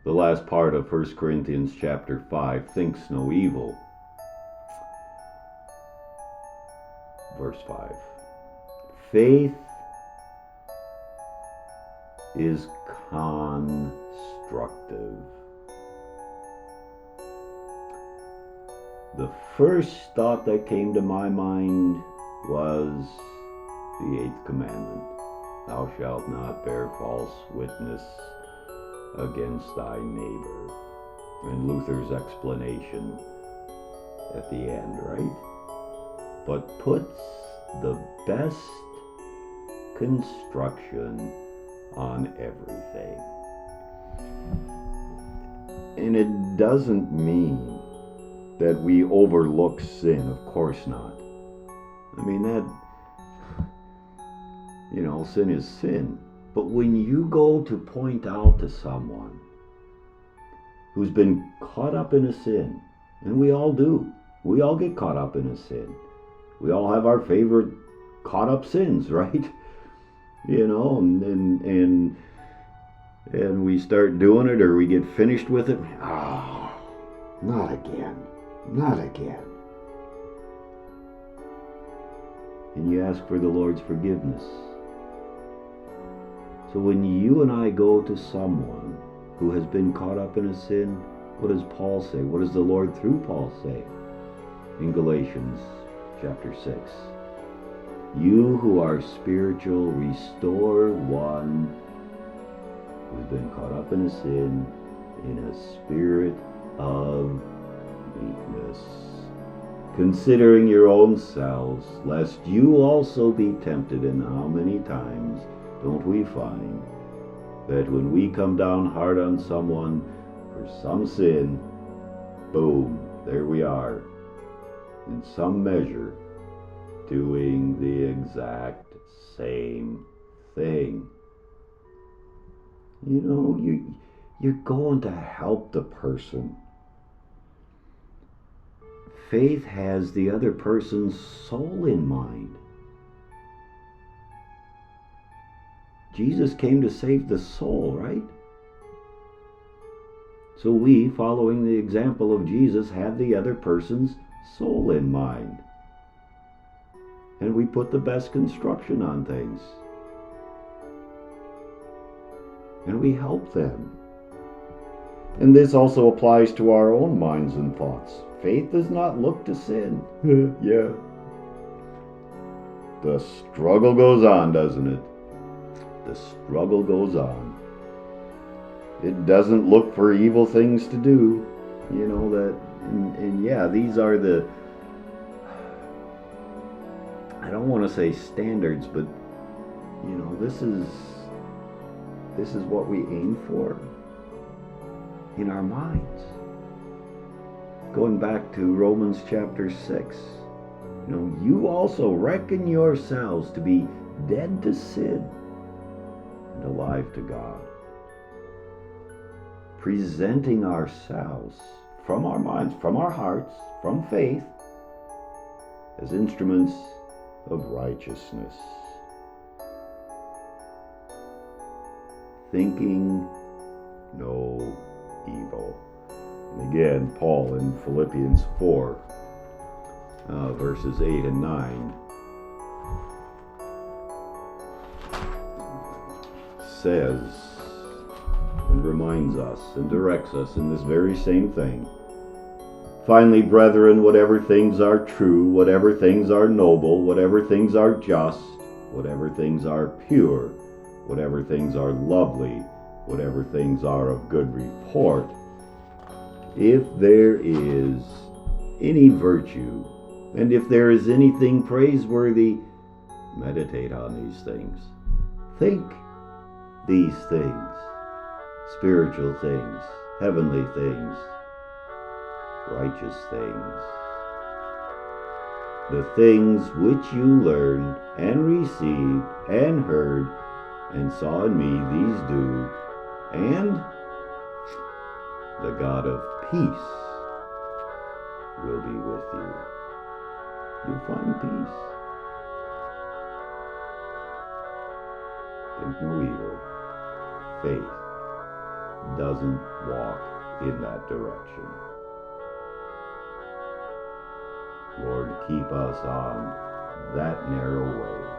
the last part of 1 Corinthians chapter 5, thinks no evil. Verse 5. Faith is constructive. The first thought that came to my mind was the 8th commandment. Thou shalt not bear false witness against thy neighbor. And Luther's explanation at the end, right? But puts the best construction on everything. And it doesn't mean that we overlook sin, of course not. I mean, sin is sin. But when you go to point out to someone who's been caught up in a sin, and we all do, we all get caught up in a sin. We all have our favorite caught up sins, right? And we start doing it, or we get finished with it. Oh, not again. Not again. And you ask for the Lord's forgiveness. So when you and I go to someone who has been caught up in a sin, what does Paul say? What does the Lord through Paul say? In Galatians chapter 6. You who are spiritual, restore one who's been caught up in a sin in a spirit of meekness, considering your own selves, lest you also be tempted. And how many times don't we find that when we come down hard on someone for some sin, boom, there we are, in some measure, doing the exact same thing. You're going to help the person. Faith has the other person's soul in mind. Jesus came to save the soul, right? So we, following the example of Jesus, have the other person's soul in mind. And we put the best construction on things. And we help them. And this also applies to our own minds and thoughts. Faith does not look to sin. Yeah. The struggle goes on, doesn't it? The struggle goes on. It doesn't look for evil things to do. These are the, I don't want to say standards, but this is what we aim for in our minds. Going back to Romans chapter 6, you also reckon yourselves to be dead to sin and alive to God, presenting ourselves from our minds, from our hearts, from faith, as instruments of righteousness, thinking no evil. And again, Paul in Philippians 4, verses 8 and 9, says and reminds us and directs us in this very same thing. Finally, brethren, whatever things are true, whatever things are noble, whatever things are just, whatever things are pure, whatever things are lovely, whatever things are of good report, if there is any virtue, and if there is anything praiseworthy, meditate on these things. Think these things, spiritual things, heavenly things, righteous things. The things which you learned and received and heard and saw in me, these do, and the God of peace will be with you. You'll find peace. Think no evil. Faith. doesn't walk in that direction. Lord, keep us on that narrow way.